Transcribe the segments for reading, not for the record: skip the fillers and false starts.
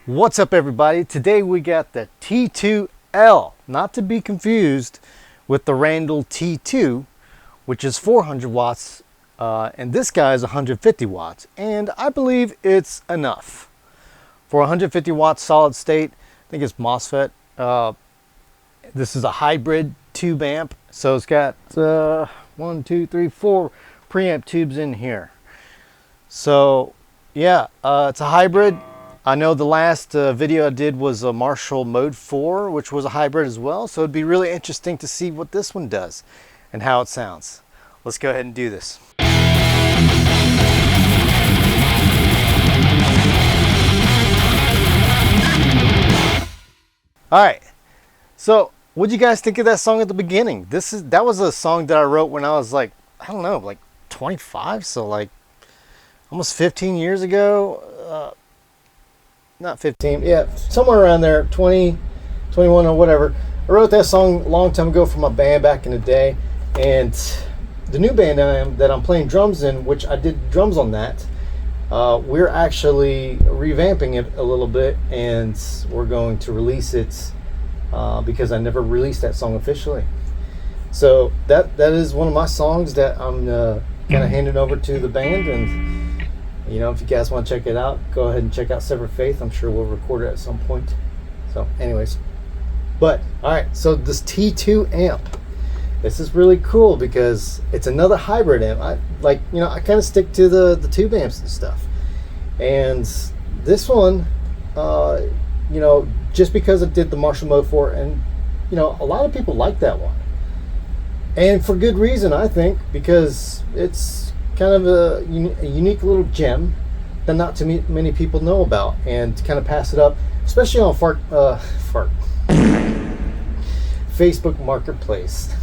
What's up, everybody? Today we got the T2L, not to be confused with the Randall T2, which is 400 watts, and this guy is 150 watts, and I believe it's enough. For 150 watts solid state, I think it's MOSFET. This is a hybrid tube amp, so it's got 4 preamp tubes in here. So yeah, it's a hybrid. I know the last video I did was a Marshall Mode 4, which was a hybrid as well. So it'd be really interesting to see what this one does and how it sounds. Let's go ahead and do this. All right. So what'd you guys think of that song at the beginning? That was a song that I wrote when I was like, I don't know, like 25. So like almost 15 years ago. Not 15, yeah, somewhere around there, 20, 21 or whatever. I wrote that song a long time ago for my band back in the day, and the new band that I'm playing drums in, which I did drums on that, we're actually revamping it a little bit, and we're going to release it because I never released that song officially. So that is one of my songs that I'm kind of handing over to the band, and you know, if you guys want to check it out, go ahead and check out Severed Faith. I'm sure we'll record it at some point. So anyways, but all right, so this T2 amp, this is really cool because it's another hybrid amp. I kind of stick to the tube amps and stuff, and this one, just because it did the Marshall Mode 4, and a lot of people like that one, and for good reason, I think, because it's kind of a unique little gem that not too many people know about, and to kind of pass it up, especially on Facebook Marketplace.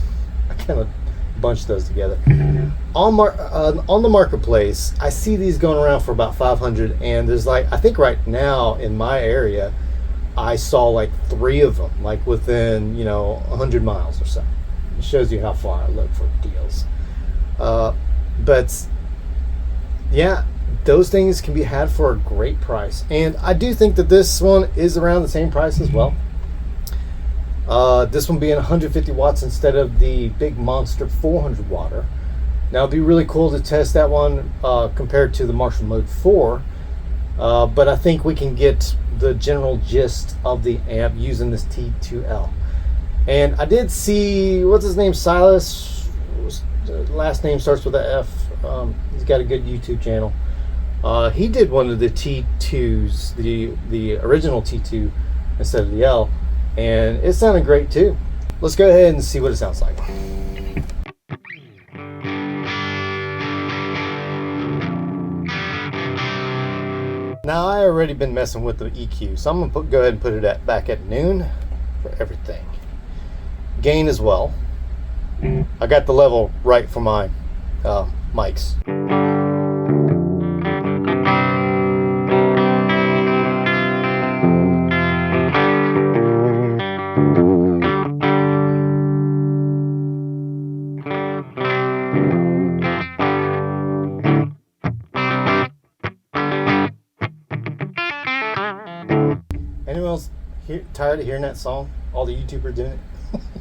I kind of bunched those together. On the Marketplace, I see these going around for about 500, and there's like, I think right now in my area, I saw like 3 of them, like within 100 miles or so. It shows you how far I look for deals. But yeah, those things can be had for a great price, and I do think that this one is around the same price as well. This one being 150 watts instead of the big monster 400 watter. Now it'd be really cool to test that one compared to the Marshall Mode 4, but I think we can get the general gist of the amp using this T2L. And I did see, what's his name, Silas, last name starts with a F. He's got a good YouTube channel. He did one of the T2s, the original T2 instead of the L, and it sounded great too. Let's go ahead and see what it sounds like. Now I already been messing with the EQ, so I'm gonna go ahead and put it back at noon for everything. Gain as well. I got the level right for my mics. Anyone else tired of hearing that song? All the YouTubers doing it,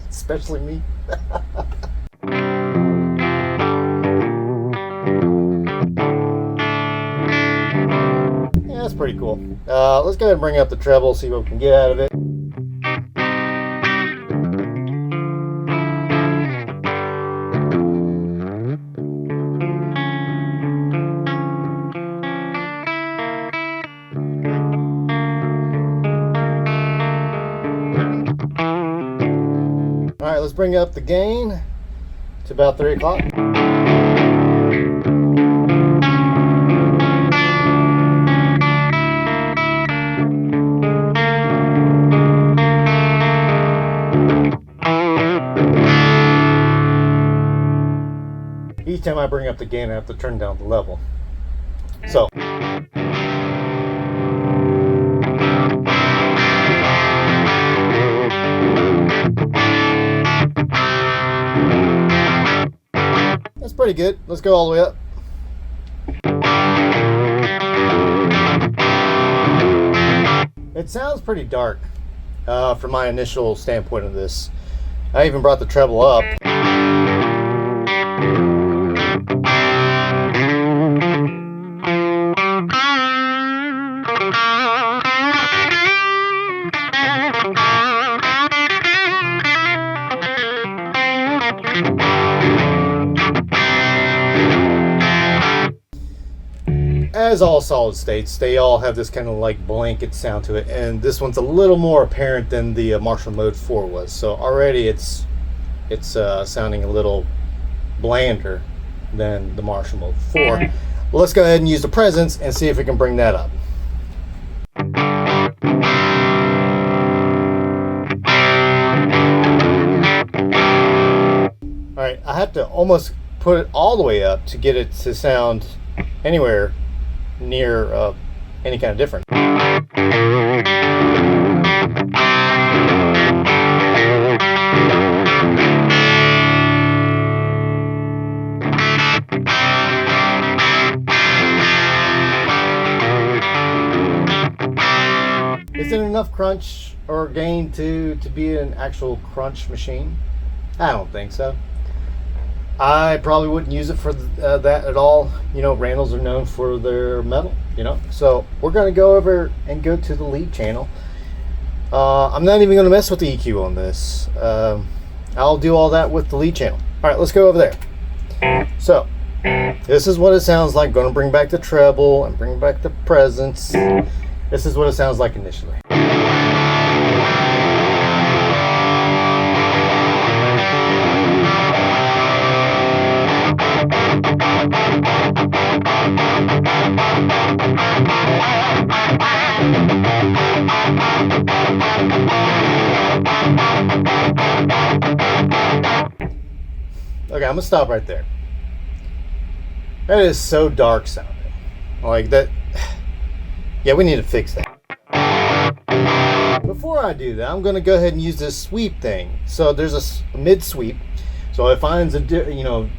especially me. That's pretty cool. Let's go ahead and bring up the treble, see what we can get out of it. All right, let's bring up the gain to about 3 o'clock. Each time I bring up the gain, I have to turn down the level. So. That's pretty good. Let's go all the way up. It sounds pretty dark from my initial standpoint of this. I even brought the treble up. As all solid states, they all have this kind of like blanket sound to it, and this one's a little more apparent than the Marshall Mode 4 was. So already it's sounding a little blander than the Marshall Mode 4. Well, let's go ahead and use the presence and see if we can bring that up. All right, I have to almost put it all the way up to get it to sound anywhere near any kind of difference. Is it enough crunch or gain to be an actual crunch machine? I don't think so. I probably wouldn't use it for that at all. You know, Randalls are known for their metal, you know. So we're going to go over and go to the lead channel. I'm not even going to mess with the EQ on this. I'll do all that with the lead channel. All right, let's go over there. So this is what it sounds like. Going to bring back the treble and bring back the presence. This is what it sounds like initially. Okay, I'm gonna stop right there. That is so dark sounding. Like that. Yeah, we need to fix that. Before I do that, I'm gonna go ahead and use this sweep thing. So there's a mid sweep. So it finds a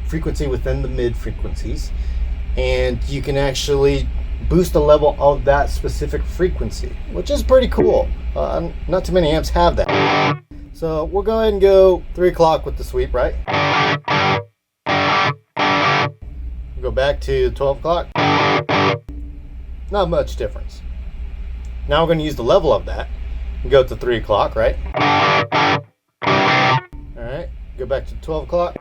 frequency within the mid frequencies, and you can actually boost the level of that specific frequency, which is pretty cool. Not too many amps have that. So we'll go ahead and go 3 o'clock with the sweep, right? We'll go back to 12 o'clock. Not much difference. Now we're going to use the level of that and go to 3 o'clock, right? All right, go back to 12 o'clock.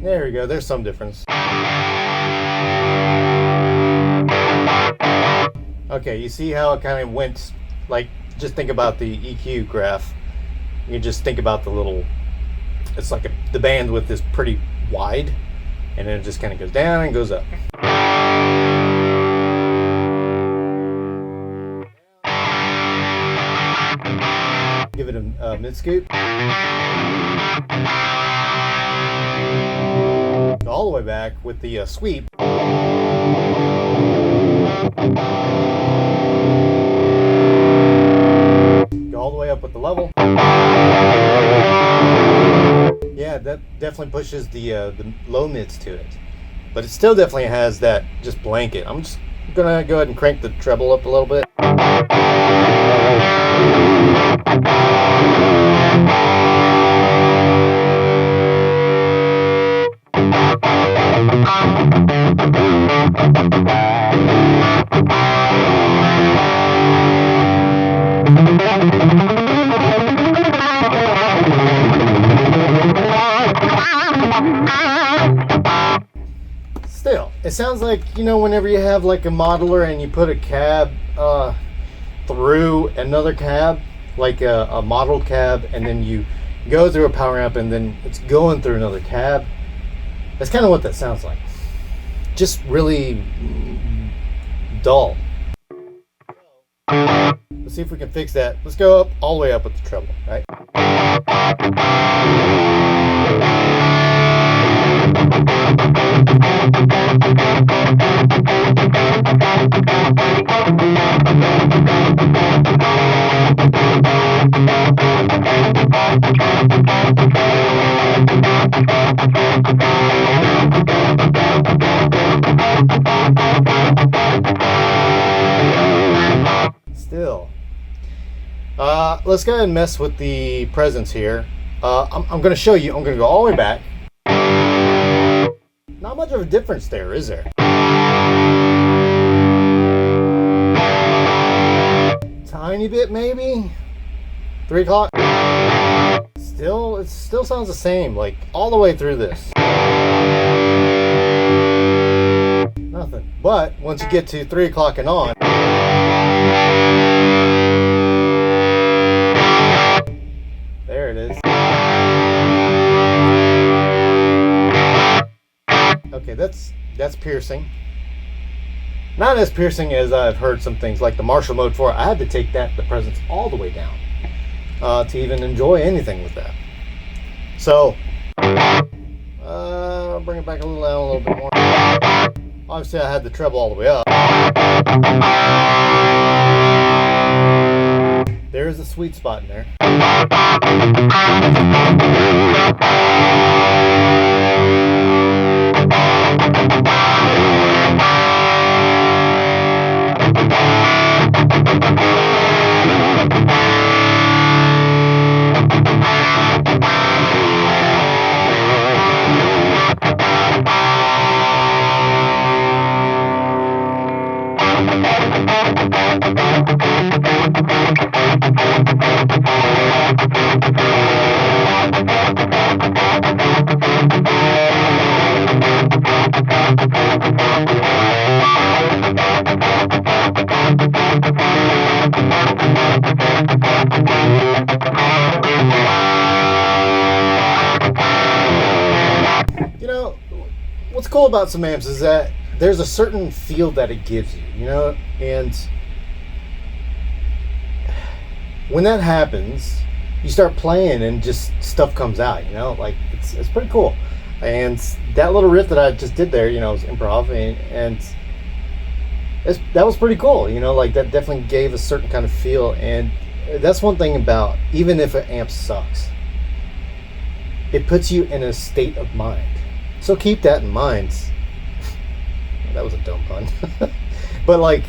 There we go, there's some difference. Okay, you see how it kind of went, like, just think about the EQ graph. You just think about the little, it's like the bandwidth is pretty wide, and then it just kind of goes down and goes up. Give it a mid scoop. Go all the way back with the sweep. Go all the way up with the level. Yeah, that definitely pushes the low mids to it, but it still definitely has that just blanket. I'm just gonna go ahead and crank the treble up a little bit. Still, it sounds like, you know, whenever you have like a modeler and you put a cab through another cab, like a model cab, and then you go through a power amp and then it's going through another cab. That's kind of what that sounds like. Just really dull. Let's see if we can fix that. Let's go up all the way up with the treble, right? Let's go ahead and mess with the presence here. I'm going to show you. I'm going to go all the way back. Not much of a difference there, is there? Tiny bit, maybe. 3 o'clock. Still, it still sounds the same, like all the way through this. Nothing. But once you get to 3 o'clock and on, there it is. Okay, that's piercing. Not as piercing as I've heard some things like the Marshall Mode 4. I had to take the presence all the way down to even enjoy anything with that. So, bring it back a little down, a little bit more. Obviously, I had the treble all the way up. There's a sweet spot in there. You know, what's cool about some amps is that there's a certain feel that it gives you, you know, and when that happens, you start playing and just stuff comes out, you know, like it's pretty cool. And that little riff that I just did there, you know, was improv, and that was pretty cool, you know, like that definitely gave a certain kind of feel. And that's one thing about, even if an amp sucks, it puts you in a state of mind. So keep that in mind. That was a dumb pun. But like,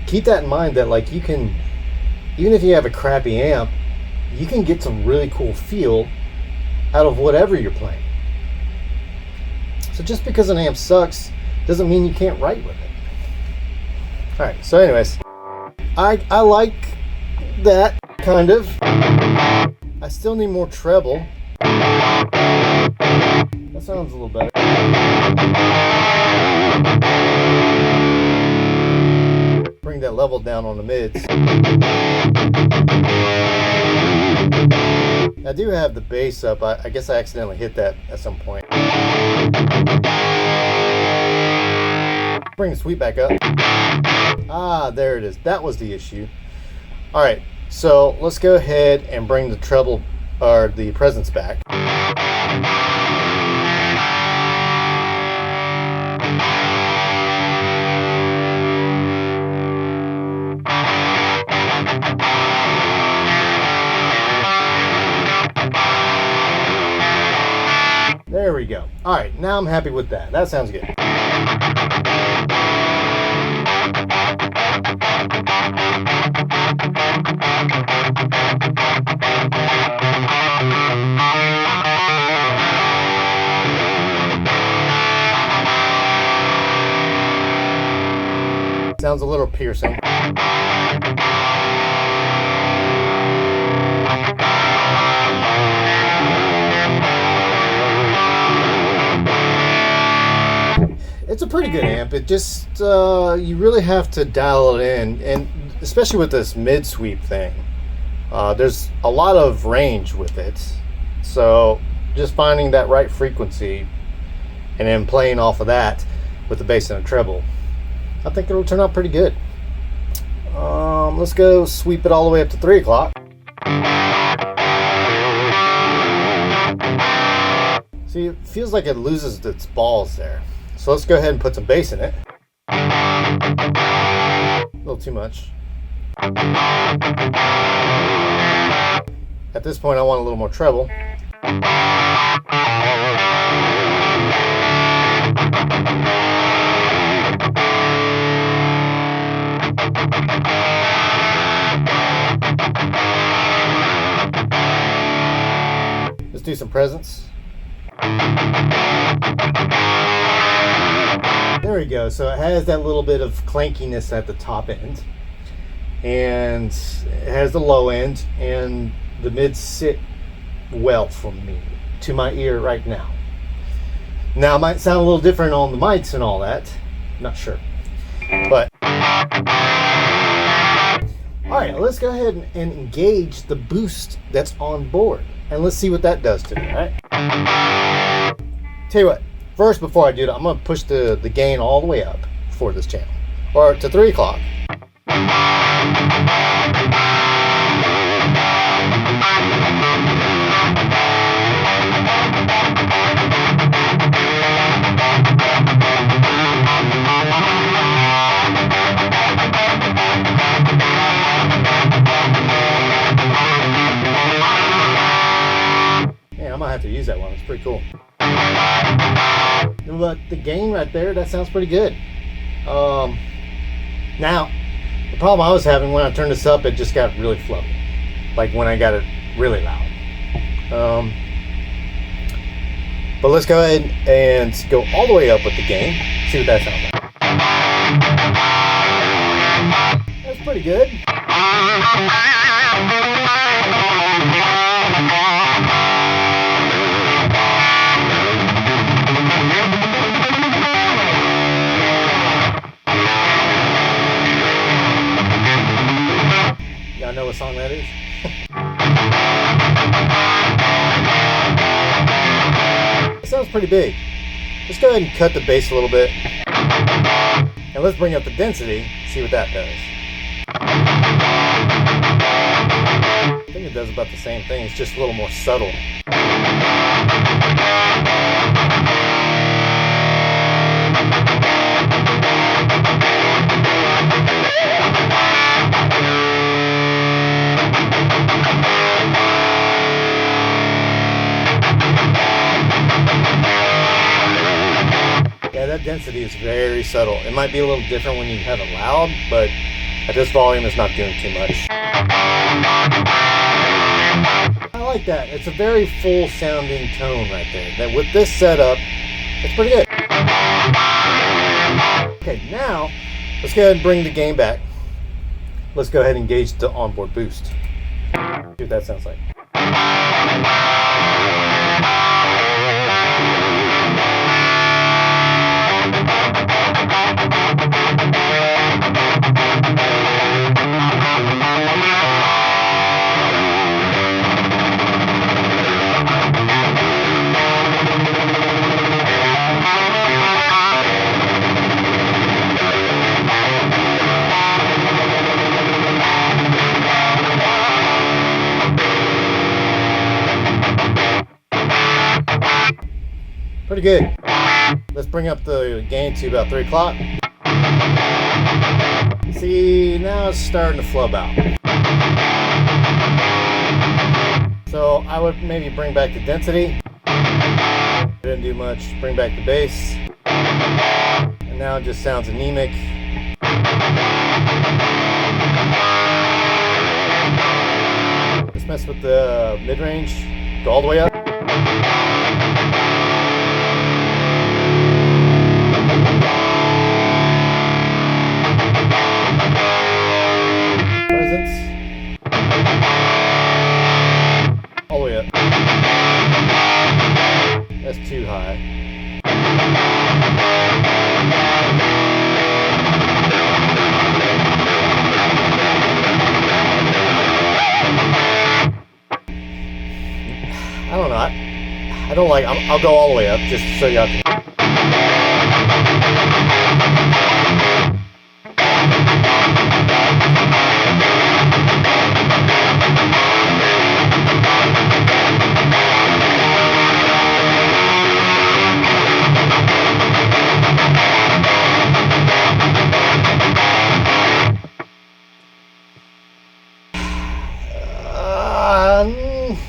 keep that in mind that like you can, even if you have a crappy amp, you can get some really cool feel out of whatever you're playing. So just because an amp sucks doesn't mean you can't write with it. Alright, so anyways, I like that, kind of. I still need more treble. That sounds a little better. Bring that level down on the mids. I do have the bass up. I guess I accidentally hit that at some point. Bring the sweep back up. Ah, there it is. That was the issue. Alright, so let's go ahead and bring the treble, or the presence back. There we go. All right, now I'm happy with that. That sounds good. Sounds a little piercing. It's a pretty good amp. It just, you really have to dial it in, and especially with this mid sweep thing, there's a lot of range with it. So just finding that right frequency and then playing off of that with the bass and a treble, I think it'll turn out pretty good. Let's go sweep it all the way up to 3 o'clock. See, it feels like it loses its balls there. So let's go ahead and put some bass in it. A little too much. At this point, I want a little more treble. do some presence. There we go. So it has that little bit of clankiness at the top end, and it has the low end, and the mids sit well from me to my ear right now. Now it might sound a little different on the mics and all that. Not sure, but all right. Let's go ahead and engage the boost that's on board, and let's see what that does to me. All right. Tell you what. First, before I do that, I'm going to push the gain all the way up for this channel, or to 3 o'clock. Yeah, I might have to use that one. It's pretty cool. But the gain right there, that sounds pretty good. Now, the problem I was having when I turned this up, it just got really floaty. Like when I got it really loud. But let's go ahead and go all the way up with the gain. See what that sounds like. That's pretty good. Y'all know what song that is? It sounds pretty big. Let's go ahead and cut the bass a little bit. And let's bring up the density, see what that does. I think it does about the same thing, it's just a little more subtle. Yeah, that density is very subtle. It might be a little different when you have it loud, but at this volume it's not doing too much. I like that. It's a very full sounding tone right there. That with this setup, it's pretty good. Okay, now let's go ahead and bring the gain back. Let's go ahead and engage the onboard boost. See what that sounds like. Pretty good. Let's bring up the gain to about 3 o'clock. See, now it's starting to flub out. So I would maybe bring back the density. Didn't do much. Bring back the bass. And now it just sounds anemic. Let's mess with the mid-range. Go all the way up. All the way up. That's too high. I don't know. I don't like. I'll go all the way up just so y'all can.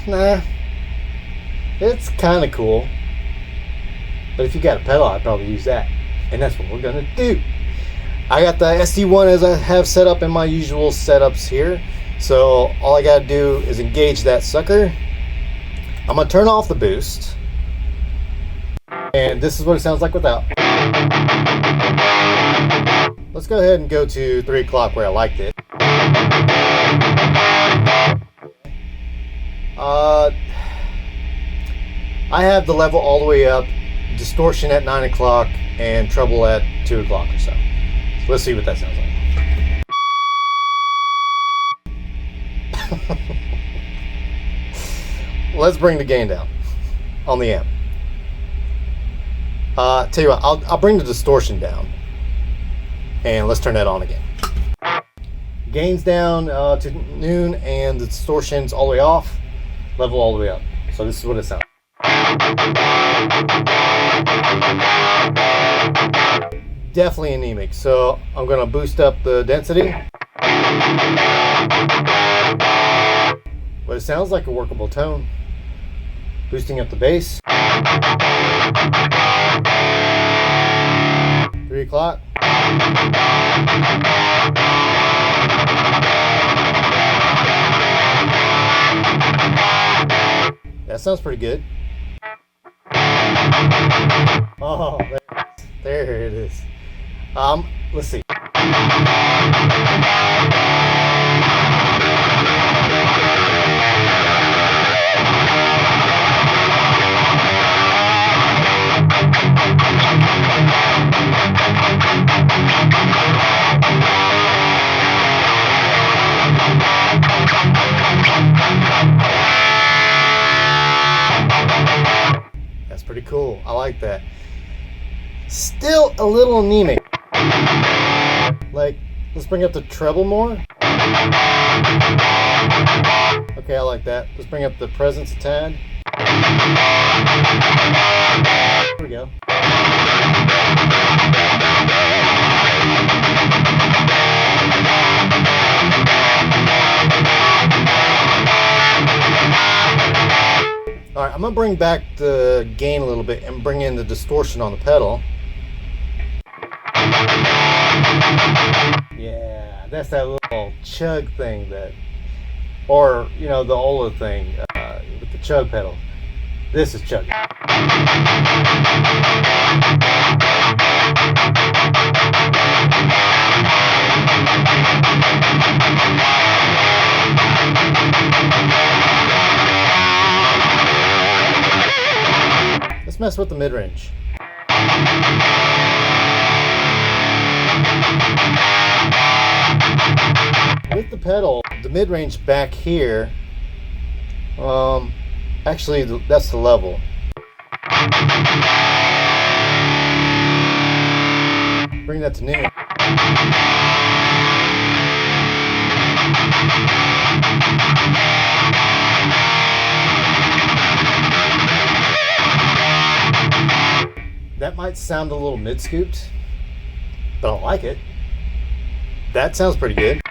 Nah, it's kind of cool, but if you got a pedal, I'd probably use that, and that's what we're gonna do. I got the SD1 as I have set up in my usual setups here, so all I gotta do is engage that sucker, I'm gonna turn off the boost, and this is what it sounds like without. Let's go ahead and go to 3 o'clock where I liked it. I have the level all the way up, distortion at 9 o'clock, and treble at 2 o'clock or so. So let's see what that sounds like. Let's bring the gain down on the amp. Tell you what, I'll bring the distortion down, and let's turn that on again. Gain's down to noon, and the distortion's all the way off, level all the way up. So this is what it sounds like. Definitely anemic, so I'm going to boost up the density. But it sounds like a workable tone. Boosting up the bass. 3 o'clock. That sounds pretty good. Oh, there it is. Let's see. That's pretty cool. I like that. Still a little anemic. Like, let's bring up the treble more. Okay, I like that. Let's bring up the presence a tad. There we go. Alright, I'm going to bring back the gain a little bit and bring in the distortion on the pedal. Yeah, that's that little chug thing or, you know, the Ola thing with the chug pedal. This is chug. Let's mess with the mid-range. With the pedal, the mid-range back here, actually that's the level. Bring that to noon. That might sound a little mid-scooped, but I like it. That sounds pretty good.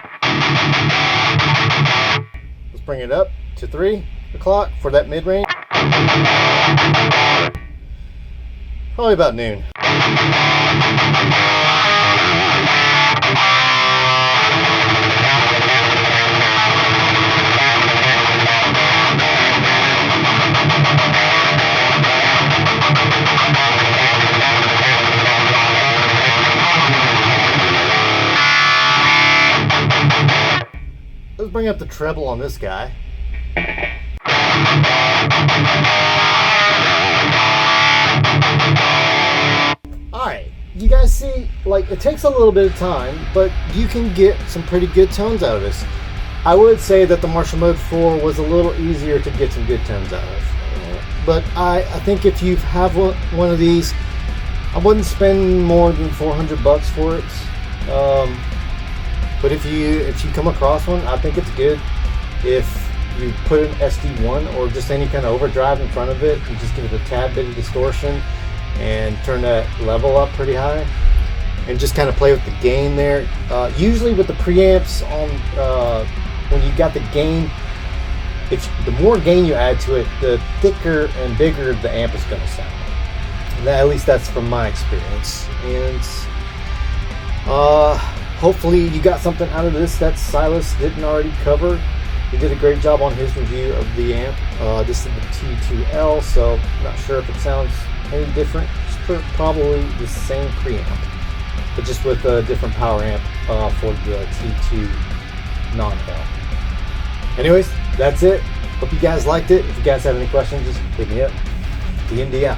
Let's bring it up to 3 o'clock for that mid-range. Probably about noon. Let's bring up the treble on this guy. Alright, you guys see, like, it takes a little bit of time, but you can get some pretty good tones out of this. I would say that the Marshall Mode 4 was a little easier to get some good tones out of. But I think if you have one of these, I wouldn't spend more than $400 for it. But if you come across one, I think it's good. If you put an SD1 or just any kind of overdrive in front of it and just give it a tad bit of distortion and turn that level up pretty high and just kind of play with the gain there. Usually with the preamps on when you got the gain, the more gain you add to it, the thicker and bigger the amp is going to sound. At least that's from my experience. And hopefully you got something out of this that Silas didn't already cover. He did a great job on his review of the amp. This is the T2L, so I'm not sure if it sounds any different. It's probably the same preamp, but just with a different power amp for the T2 non-L. Anyways, that's it. Hope you guys liked it. If you guys have any questions, just hit me up. DMD out.